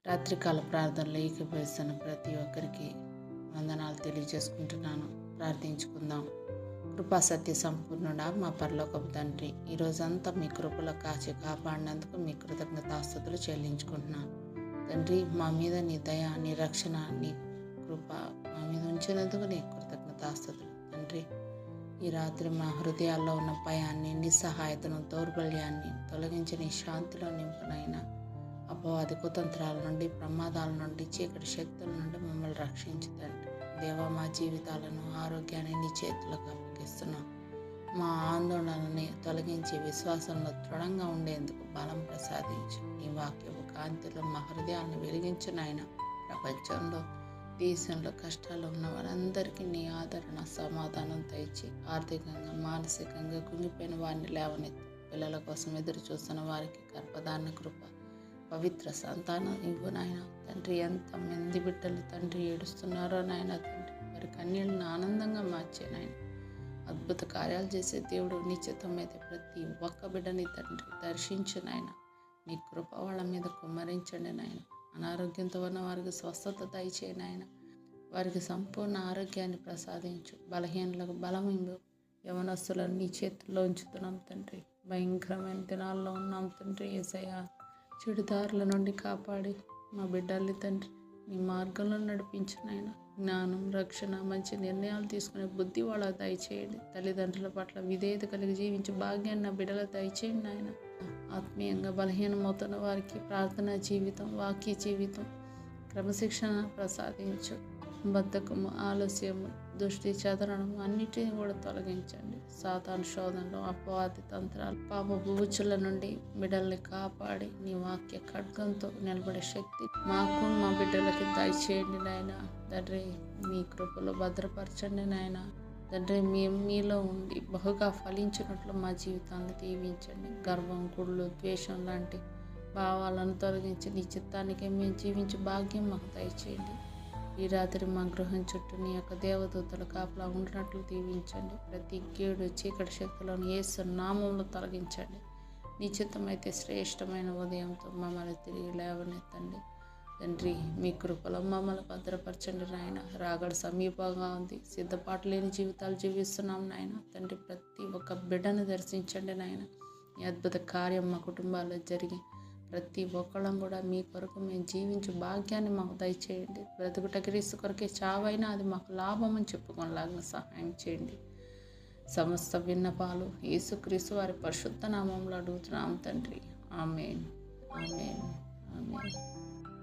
రాత్రికాల ప్రార్థనలో ఏకీభవిస్తున్న ప్రతి ఒక్కరికి వందనాలు తెలియజేసుకుంటున్నాను. ప్రార్థించుకుందాం. కృపా సత్య సంపూర్ణుడా మా పరలోకపు తండ్రి, ఈ రోజంతా మీ కృపలో కాచి కాపాడినందుకు మీ కృతజ్ఞతాస్తుతులు చెల్లించుకుంటున్నాను. తండ్రి, మా మీద నీ దయ, నీ రక్షణ, నీ కృప మా మీద ఉంచినందుకు నీ కృతజ్ఞతాస్తుతులు. తండ్రి, ఈ రాత్రి మా హృదయాల్లో ఉన్న భయాన్ని, నిస్సహాయతను, దౌర్బల్యాన్ని తొలగించి నీ శాంతిలో నింపునైనా అపవాది కుతంత్రాల నుండి, ప్రమాదాల నుండి, చీకటి శక్తుల నుండి మమ్మల్ని రక్షించుతండి. దేవా, మా జీవితాలను, ఆరోగ్యాన్ని నీ చేతులకు అప్పగిస్తున్నాం. మా ఆందోళనని తొలగించి విశ్వాసంలో దృఢంగా ఉండేందుకు బలం ప్రసాదించు. నీ వాక్యపు కాంతిలో మా హృదయాలను వెలిగించునైనా ప్రపంచంలో, దేశంలో కష్టాలు ఉన్న వారందరికీ నీ ఆదరణ, సమాధానం దయచి ఆర్థికంగా, మానసికంగా కుంగిపోయిన వారిని లేవనెత్తి, పిల్లల కోసం ఎదురు చూస్తున్న వారికి గర్భధారణ కృప, పవిత్ర సంతానం ఇవ్వు నాయన. తండ్రి, ఎంతమంది బిడ్డలు తండ్రి ఏడుస్తున్నారో నాయన, తండ్రి వారి కన్నీళ్ళను ఆనందంగా మార్చే నాయన. అద్భుత కార్యాలు చేసే దేవుడు, నీ చిత్తమైతే ప్రతి ఒక్క బిడ్డని తండ్రి దర్శించు నాయన. నీ కృప వాళ్ళ మీద కుమ్మరించండి నాయన. అనారోగ్యంతో ఉన్న వారికి స్వస్థత దయచేయి నాయన. వారికి సంపూర్ణ ఆరోగ్యాన్ని ప్రసాదించు. బలహీనలకు బలం ఇవ్వు. యవనస్తులను నీ చేతుల్లో ఉంచుతున్నాం తండ్రి. భయంకరమైన దినాల్లో ఉన్నాం తండ్రి. యేసయ్యా, చెడుదారుల నుండి కాపాడి మా బిడ్డల్ని తండ్రి నీ మార్గంలో నడిపించినైనా జ్ఞానం, రక్షణ, మంచి నిర్ణయాలు తీసుకునే బుద్ధి వాళ్ళ దయచేయండి. తల్లిదండ్రుల పట్ల విధేయత కలిగి జీవించే భాగ్యాన్ని నా బిడ్డల దయచేయండి నాయన. ఆత్మీయంగా బలహీనమవుతున్న వారికి ప్రార్థనా జీవితం, వాక్య జీవితం, క్రమశిక్షణ ప్రసాదించు. బద్ధకము, ఆలస్యము, దృష్టి చెదరడం అన్నిటిని కూడా తొలగించండి. సాతాను శోధనలు, అపవాది తంత్రాలు, పాపపు ఊచుల నుండి బిడ్డల్ని కాపాడి నీ వాక్య ఖడ్గంతో నిలబడే శక్తి మాకు, మా బిడ్డలకి దయచేయండి నాయన. తండ్రి, మీ కృపలో భద్రపరచండి నాయన. తండ్రి, మేము మీలో ఉండి బహుగా ఫలించినట్లు మా జీవితాన్ని దీవించండి. గర్వం, కుళ్ళు, ద్వేషం లాంటి భావాలను తొలగించి నీ చిత్తానికి మేము జీవించే భాగ్యం మాకు దయచేయండి. ఈ రాత్రి మా గృహం చుట్టూ నీ యొక్క దేవదూతల కాపలా ఉండినట్లు దీవించండి. ప్రతి కీడు, చీకటి శక్తులను యేసు నామంలో తొలగించండి. నీ చిత్తమైతే శ్రేష్టమైన ఉదయంతో మమ్మల్ని తిరిగి లేవనెత్తండి. తండ్రి, మీ కృపలో మమ్మల్ని భద్రపరచండి నాయన. రాగడ సమీపంగా ఉంది. సిద్ధపాటు లేని జీవితాలు జీవిస్తున్నాం నాయన. తండ్రి, ప్రతి ఒక్క బిడ్డను దర్శించండి నాయన. ఈ అద్భుత కార్యం మా కుటుంబాల్లో జరిగి ప్రతి ఒక్కళ్ళం కూడా మీ కొరకు మేము జీవించే భాగ్యాన్ని మాకు దయచేయండి. బ్రతుకుట క్రీస్తు కొరకే, చావైనా అది మాకు లాభం అని చెప్పుకోలాగిన సహాయం చేయండి. సమస్త విన్నపాలు యేసుక్రీస్తు వారి పరిశుద్ధ నామంలో అడుగుతున్నాం తండ్రి. ఆమేన్, ఆమేన్, ఆమేన్.